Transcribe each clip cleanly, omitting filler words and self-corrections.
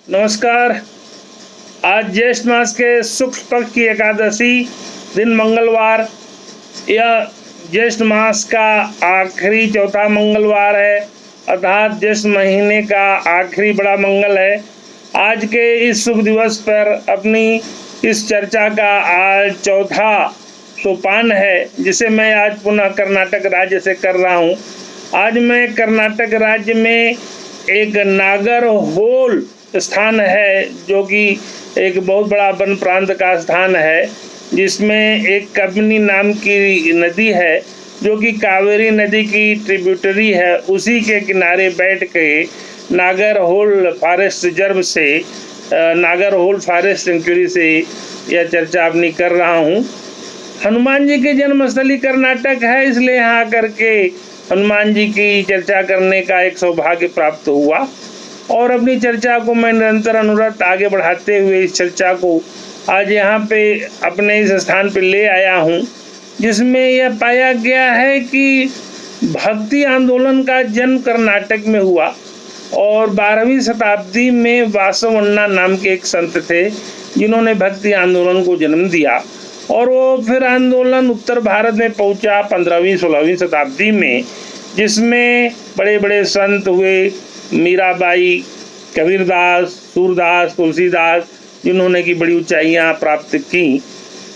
नमस्कार। आज ज्येष्ठ मास के शुक्ल पक्ष की एकादशी दिन मंगलवार, यह ज्येष्ठ मास का आखिरी चौथा मंगलवार है, अर्थात ज्येष्ठ महीने का आखिरी बड़ा मंगल है। आज के इस शुभ दिवस पर अपनी इस चर्चा का आज चौथा सोपान है, जिसे मैं आज पुनः कर्नाटक राज्य से कर रहा हूँ। आज मैं कर्नाटक राज्य में एक नागरहोल स्थान है, जो कि एक बहुत बड़ा वन प्रांत का स्थान है, जिसमें एक कबिनी नाम की नदी है, जो कि कावेरी नदी की ट्रिब्यूटरी है। उसी के किनारे बैठ के नागरहोल फॉरेस्ट रिजर्व से, नागरहोल फॉरेस्ट सेंचुरी से यह चर्चा अपनी कर रहा हूँ। हनुमान जी की जन्मस्थली कर्नाटक है, इसलिए यहाँ आकर के हनुमान जी की चर्चा करने का एक सौभाग्य प्राप्त हुआ और अपनी चर्चा को मैं निरंतर अनुरत आगे बढ़ाते हुए इस चर्चा को आज यहाँ पे अपने इस स्थान पे ले आया हूँ, जिसमें यह पाया गया है कि भक्ति आंदोलन का जन्म कर्नाटक में हुआ और 12वीं शताब्दी में वासवण्णा नाम के एक संत थे, जिन्होंने भक्ति आंदोलन को जन्म दिया और वो फिर आंदोलन उत्तर भारत में पहुंचा 15वीं-16वीं शताब्दी में, जिसमें बड़े बड़े संत हुए, मीराबाई, कबीरदास, सूरदास, तुलसीदास, जिन्होंने की बड़ी ऊंचाइयां प्राप्त की।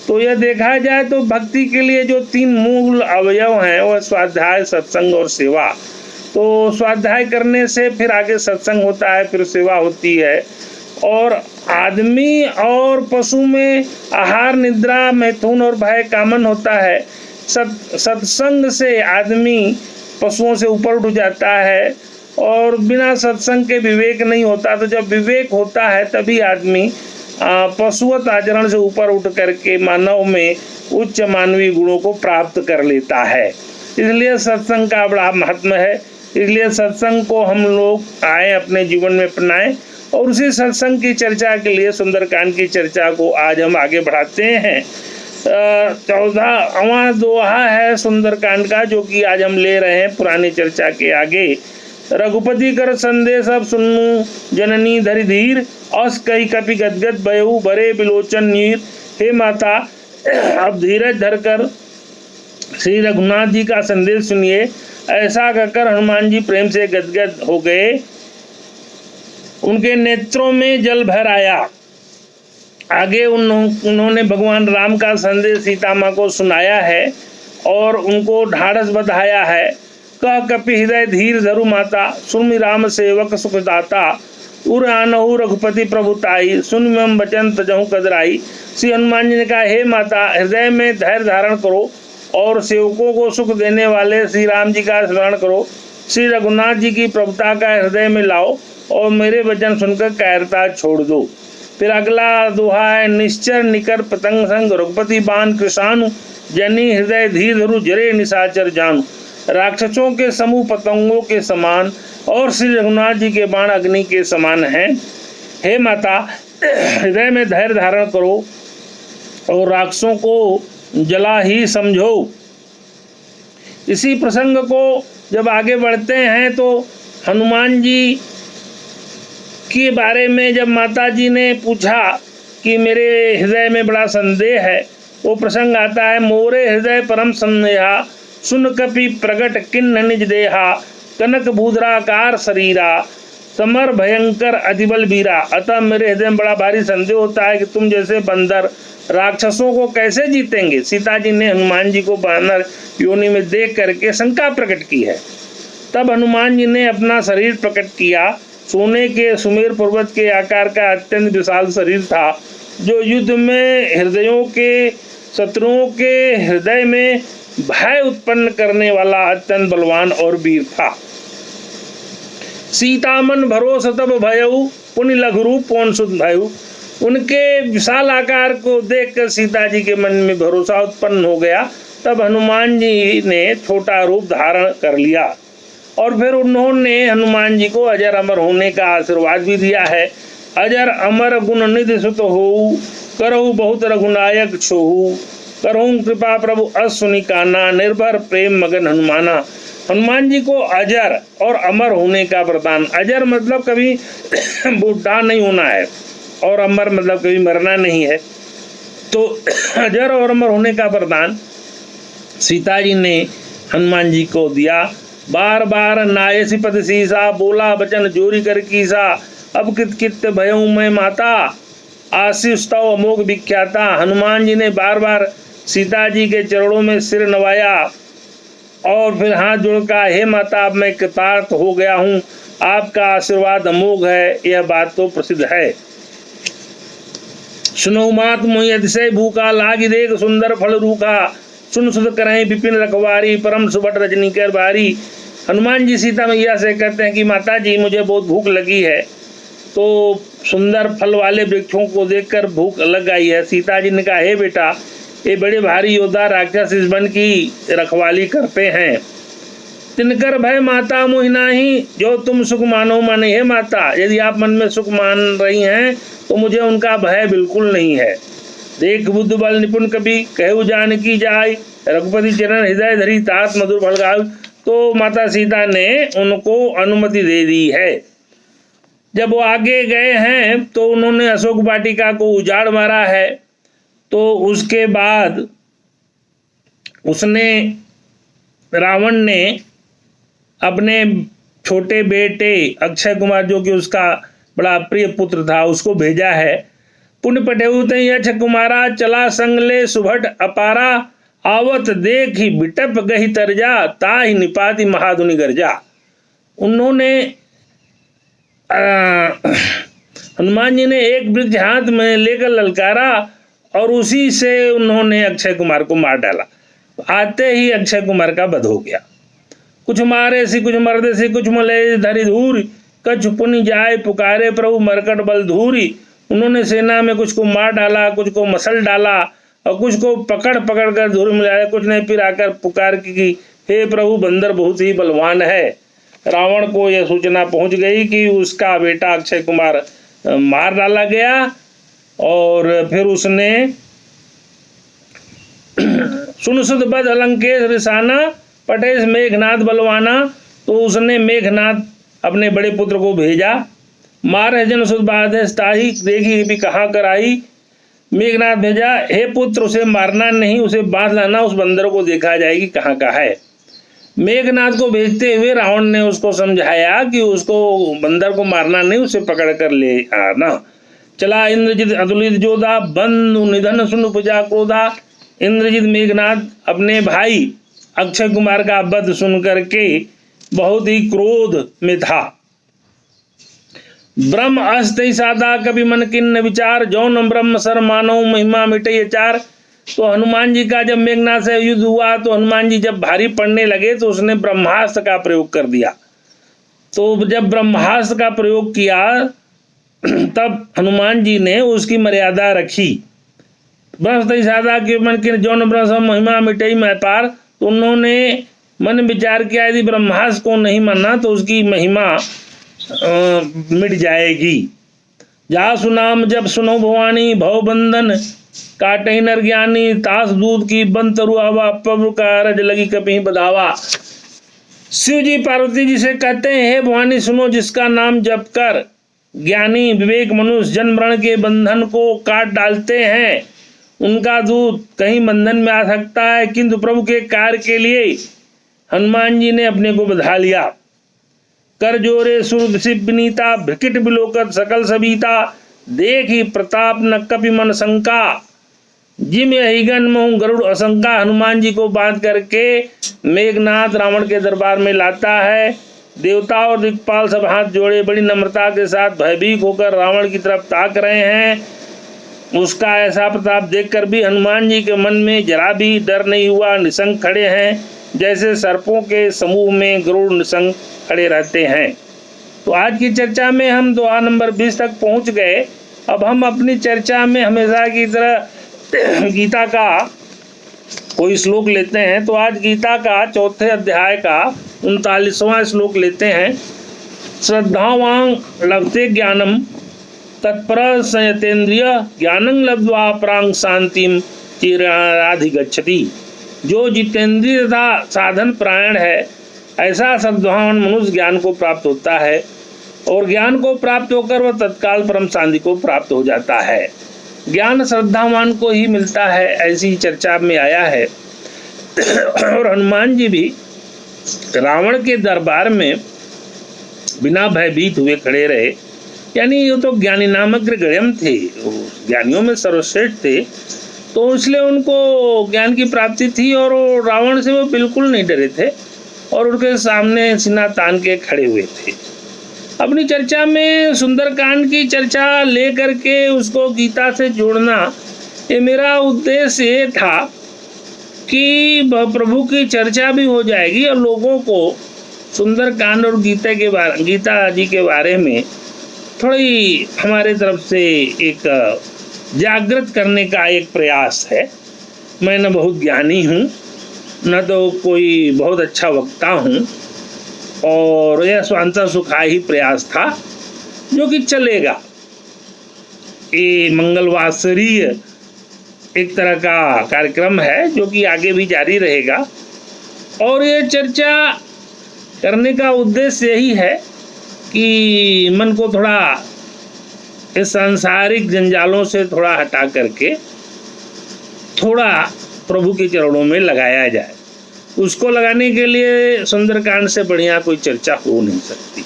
तो यह देखा जाए तो भक्ति के लिए जो 3 मूल अवयव हैं, वह स्वाध्याय, सत्संग और सेवा। तो स्वाध्याय करने से फिर आगे सत्संग होता है, फिर सेवा होती है। और आदमी और पशु में आहार, निद्रा, मैथुन और भय कॉमन होता है। सत्संग से आदमी पशुओं से ऊपर उठ जाता है और बिना सत्संग के विवेक नहीं होता। तो जब विवेक होता है तभी आदमी पशुवत आचरण से ऊपर उठ करके मानव में उच्च मानवीय गुणों को प्राप्त कर लेता है। इसलिए सत्संग का बड़ा महत्व है। इसलिए सत्संग को हम लोग आए अपने जीवन में अपनाएं और उसी सत्संग की चर्चा के लिए सुंदरकांड की चर्चा को आज हम आगे बढ़ाते हैं। 14वां दोहा है सुंदरकांड का, जो कि आज हम ले रहे हैं पुरानी चर्चा के आगे। रघुपति कर संदेश अब सुनु जननी धरि धीर, अस कही कपि गदगद भयउ भरे बिलोचन नीर। हे माता, अब धीरज धरकर श्री रघुनाथ जी का संदेश सुनिए। ऐसा कहकर हनुमान जी प्रेम से गदगद हो गए, उनके नेत्रों में जल भर आया। आगे उन्होंने भगवान राम का संदेश सीता माँ को सुनाया है और उनको ढाढ़स बधाया है। कह कपि हृदय धीर धरु माता, सुन राम सेवक सुखदाता। उर आनहु रघुपति प्रभुताई, सुन मम बचन तजहु कदराई। श्री हनुमान जी ने कहा, हे माता, हृदय में धैर्य धारण करो और सेवकों को सुख देने वाले श्री राम जी का स्मरण करो। श्री रघुनाथ जी की प्रभुता का हृदय में लाओ और मेरे वचन सुनकर कायरता छोड़ दो। फिर अगला दोहा है, निश्चर निकर पतंग संग रघुपति बाण कृषाणु, जनी हृदय धीर धरु जरे निशाचर जानू। राक्षसों के समूह पतंगों के समान और श्री रघुनाथ जी के बाण अग्नि के समान हैं। हे माता, हृदय में धैर्य धारण करो और राक्षसों को जला ही समझो। इसी प्रसंग को जब आगे बढ़ते हैं तो हनुमान जी के बारे में जब माता जी ने पूछा कि मेरे हृदय में बड़ा संदेह है, वो प्रसंग आता है। मोरे हृदय परम संदेहा, सुन कपि प्रगट किन्न निज देहा। कनक भूधराकार शरीरा, समर भयंकर अधिबल वीरा। अतः मेरे हृदय में बड़ा भारी संदेह होता है कि तुम जैसे बंदर राक्षसों को कैसे जीतेंगे। सीता जी ने हनुमान जी को बानर योनि में देख करके शंका प्रकट की है। तब हनुमान जी ने अपना शरीर प्रकट किया। सोने के सुमेर पर्वत के आकार का अत्यंत विशाल शरीर था, जो युद्ध में हृदयों के शत्रुओं के हृदय में भय उत्पन्न करने वाला अत्यंत बलवान और वीर था। सीता मन भरोस तब भयउ, पुनि लघु रूप पौन सुत भयउ। उनके विशाल आकार को देखकर सीता जी के मन में भरोसा उत्पन्न हो गया। तब हनुमान जी ने छोटा रूप धारण कर लिया और फिर उन्होंने हनुमान जी को अजर अमर होने का आशीर्वाद भी दिया है। अजर अमर गुण निधि सुत होऊ, करहु बहुत रघुनायक छोहू। करहु कृपा प्रभु असुनि काना, निर्भर प्रेम मगन हनुमाना। हनुमान जी को अजर और अमर होने का वरदान। अजर मतलब कभी बूढ़ा नहीं होना है, और अमर मतलब कभी मरना नहीं है। तो अजर और अमर होने का वरदान सीता जी ने हनुमान जी को दिया। बार बार नायसी पद सीसा, बोला वचन जोरी कर कीसा, अब कित कित भयऊ मैं माता, आशीष तव अमोघ विख्याता। हनुमान जी ने बार बार सीता जी के चरणों में सिर नवाया और फिर हाथ जोड़कर, हे माता, अब मैं कृतार्थ हो गया हूँ, आपका आशीर्वाद अमोघ है, यह बात तो प्रसिद्ध है। सुनो मात मोहि अतिशय भूखा, लागी देख सुंदर फल रूखा, सुन सुध करें विपिन रखवारी, परम सुबट रजनी कर बारी। हनुमान जी सीता मैया से कहते हैं कि माता जी, मुझे बहुत भूख लगी है, तो सुंदर फल वाले वृक्षों को देखकर भूख लग गई है। सीता जी ने कहा, हे बेटा, ये बड़े भारी योद्धा राक्षस इस वन की रखवाली करते हैं, तिनकर भय माता मोहि नाही, जो तुम सुख मानो मन। हे माता, यदि आप मन में सुख मान रही हैं तो मुझे उनका भय बिल्कुल नहीं है। देख बुद्ध बल निपुण कवि, कहु जानकी जाय, रघुपति चरण हृदय धरी, तात मधुर फल गाय। तो माता सीता ने उनको अनुमति दे दी है। जब वो आगे गए हैं तो उन्होंने अशोक वाटिका को उजाड़ मारा है। तो उसके बाद रावण ने अपने छोटे बेटे अक्षय कुमार, जो कि उसका बड़ा प्रिय पुत्र था, उसको भेजा है। पुण्य पटेहु तई अक्षय कुमारा, चला संग ले सुभट अपारा, आवत देख ही बिटप गही तरजा, ताहि निपाति महाधुनि गर्जा। उन्होंने हनुमान जी ने एक वृक्ष हाथ में लेकर ललकारा और उसी से उन्होंने अक्षय कुमार को मार डाला। आते ही अक्षय कुमार का वध हो गया। कुछ मारे सी कुछ मर्दे सी, कुछ मले धरी धूरी, कछ पुनि जाए पुकारे प्रभु मरकट बल धूरी। उन्होंने सेना में कुछ को मार डाला, कुछ को मसल डाला और कुछ को पकड़ पकड़ कर धूल मिलाया। कुछ ने फिर आकर पुकार की, हे प्रभु, बंदर बहुत ही बलवान है। रावण को यह सूचना पहुंच गई कि उसका बेटा अक्षय कुमार मार डाला गया। और फिर उसने सुन सुध बद अलंकेश रिसाना, पटेश मेघनाथ बलवाना। तो उसने मेघनाथ अपने बड़े पुत्र को भेजा। मार जन सुध बाधेश ताही, देखी भी कहाँ कर आई। मेघनाथ भेजा, हे पुत्र, उसे मारना नहीं, उसे बांध लाना, उस बंदर को देखा जाएगी कहाँ का है। मेघनाथ को भेजते हुए रावण ने उसको समझाया कि उसको बंदर को मारना नहीं, उसे पकड़ कर ले आना। चला इंद्रजित अतुलित जोधा, बंधु निधन सुन उपजा क्रोधा। इंद्रजित मेघनाथ अपने भाई अक्षय कुमार का वध सुन करके बहुत ही क्रोध में था। ब्रह्म अस्ति सादा कभी मन किन्न विचार, जौन ब्रह्म सर मानव महिमा मिटे अचार। तो हनुमान जी का जब मेघनाथ से युद्ध हुआ तो हनुमान जी जब भारी पड़ने लगे तो उसने ब्रह्मास्त्र का प्रयोग कर दिया। तो जब ब्रह्मास्त्र का प्रयोग किया तब हनुमान जी ने उसकी मर्यादा रखी। ब्रह्म सादा के मन के जौन ब्रह्म महिमा मिटई मैं पार। तो उन्होंने मन विचार किया, यदि ब्रह्मास्त्र को नहीं मानना तो उसकी महिमा मिट जाएगी। जा सुनाम जब सुनो भवानी, भव बंधन काटे नर ज्ञानी। तास दूध की बन तरुआवा, पब्र का रज लगी कभी बधावा। शिव जी पार्वती जी से कहते हैं, हे भवानी सुनो, जिसका नाम जप कर ज्ञानी विवेक मनुष्य जन्म मरण के बंधन को काट डालते हैं, उनका दूध कहीं बंधन में आ सकता है, किंतु प्रभु के कार्य के लिए हनुमान जी ने अपने को बधा लिया। कर जोरे सुर विनीता, भ्रिकिट बिलोकत सकल सबीता। देखी प्रताप न कपि मन शंका, जिम हिगन मोह गरुड़ असंका। हनुमान जी को बांध करके मेघनाथ रावण के दरबार में लाता है। देवता और दिक्पाल सब हाथ जोड़े बड़ी नम्रता के साथ भयभीत होकर रावण की तरफ ताक रहे हैं। उसका ऐसा प्रताप देखकर भी हनुमान जी के मन में जरा भी डर नहीं हुआ। निसंग खड़े हैं, जैसे सर्पों के समूह में गरुड़ निसंग खड़े रहते हैं। तो आज की चर्चा में हम दुआ नंबर 20 तक पहुंच गए। अब हम अपनी चर्चा में हमेशा की तरह गीता का कोई श्लोक लेते हैं। तो आज गीता का चौथे अध्याय का 39वां श्लोक लेते हैं। श्रद्धावान लभते ज्ञानम तत्पर संयतेन्द्रिय, ज्ञानं लब्ध्वा परां शांतिम चिराधिगच्छति। जो जितेंद्रिय तथा साधन प्रायण है, ऐसा श्रद्धावान मनुष्य ज्ञान को प्राप्त होता है और ज्ञान को प्राप्त होकर वह तत्काल परम शांति को प्राप्त हो जाता है। ज्ञान श्रद्धावान को ही मिलता है, ऐसी चर्चा में आया है। और हनुमान जी भी रावण के दरबार में बिना भयभीत हुए खड़े रहे, यानी ये तो ज्ञानी नामक गृहम थे, ज्ञानियों में सर्वश्रेष्ठ थे, तो इसलिए उनको ज्ञान की प्राप्ति थी और रावण से वो बिल्कुल नहीं डरे थे और उनके सामने सीना तान के खड़े हुए थे। अपनी चर्चा में सुंदरकांड की चर्चा ले करके उसको गीता से जोड़ना, ये मेरा उद्देश्य ये था कि प्रभु की चर्चा भी हो जाएगी और लोगों को सुंदरकांड और गीता जी के बारे में थोड़ी हमारे तरफ से एक जागृत करने का एक प्रयास है। मैं न बहुत ज्ञानी हूँ, न तो कोई बहुत अच्छा वक्ता हूँ, और यह स्वांतः सुखाय ही प्रयास था जो कि चलेगा। ये मंगलवासरीय एक तरह का कार्यक्रम है जो कि आगे भी जारी रहेगा और ये चर्चा करने का उद्देश्य यही है कि मन को थोड़ा इस सांसारिक जंजालों से थोड़ा हटा करके थोड़ा प्रभु के चरणों में लगाया जाए। उसको लगाने के लिए सुंदरकांड से बढ़िया कोई चर्चा हो नहीं सकती।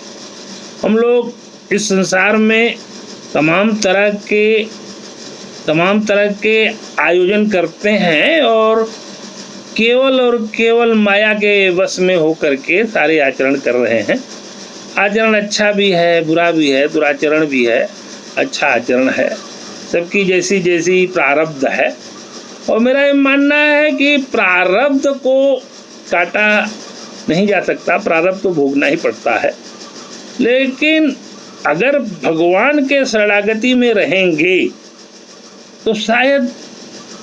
हम लोग इस संसार में तमाम तरह के आयोजन करते हैं और केवल माया के वश में होकर के सारे आचरण कर रहे हैं। आचरण अच्छा भी है, बुरा भी है, दुराचरण भी है, अच्छा आचरण है, सबकी जैसी जैसी प्रारब्ध है। और मेरा ये मानना है कि प्रारब्ध को काटा नहीं जा सकता, प्रारब्ध तो भोगना ही पड़ता है। लेकिन अगर भगवान के शरणागति में रहेंगे तो शायद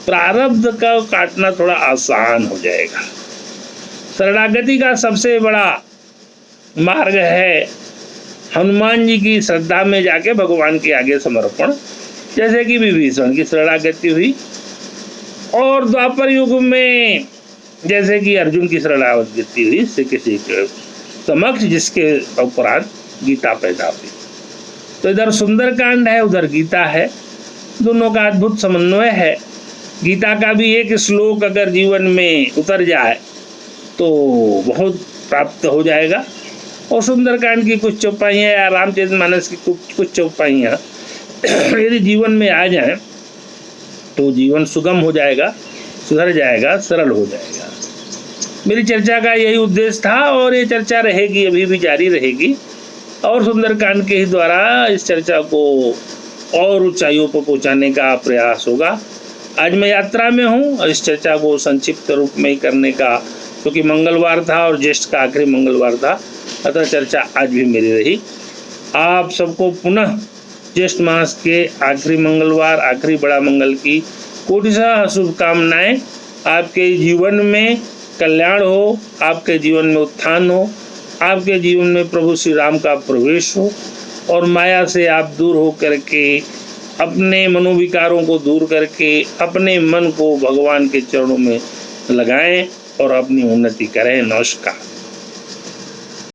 प्रारब्ध का काटना थोड़ा आसान हो जाएगा। शरणागति का सबसे बड़ा मार्ग है हनुमान जी की श्रद्धा में जाके भगवान के आगे समर्पण, जैसे कि विभीषण की शरणागति हुई और द्वापर युग में जैसे कि अर्जुन की शरणागति हुई श्री कृष्ण के समक्ष, जिसके उपरांत गीता पैदा हुई। तो इधर सुंदरकांड है, उधर गीता है, दोनों का अद्भुत समन्वय है। गीता का भी एक श्लोक अगर जीवन में उतर जाए तो बहुत प्राप्त हो जाएगा और सुंदरकांड की कुछ चौपाइयाँ या रामचरितमानस की कुछ चौपाइयाँ यदि जीवन में आ जाएं तो जीवन सुगम हो जाएगा, सुधर जाएगा, सरल हो जाएगा। मेरी चर्चा का यही उद्देश्य था और ये चर्चा रहेगी, अभी भी जारी रहेगी और सुंदरकांड के ही द्वारा इस चर्चा को और ऊंचाइयों पर पहुंचाने का प्रयास होगा। आज मैं यात्रा में हूं और इस चर्चा को संक्षिप्त रूप में ही करने का, क्योंकि मंगलवार था और ज्येष्ठ का आखिरी मंगलवार था, अतः चर्चा आज भी मेरी रही। आप सबको पुनः ज्येष्ठ मास के आखिरी मंगलवार, आखिरी बड़ा मंगल की कोटिशः शुभकामनाएं। आपके जीवन में कल्याण हो, आपके जीवन में उत्थान हो, आपके जीवन में प्रभु श्री राम का प्रवेश हो और माया से आप दूर हो करके अपने मनोविकारों को दूर करके अपने मन को भगवान के चरणों में लगाएं और अपनी उन्नति करें। नमस्कार।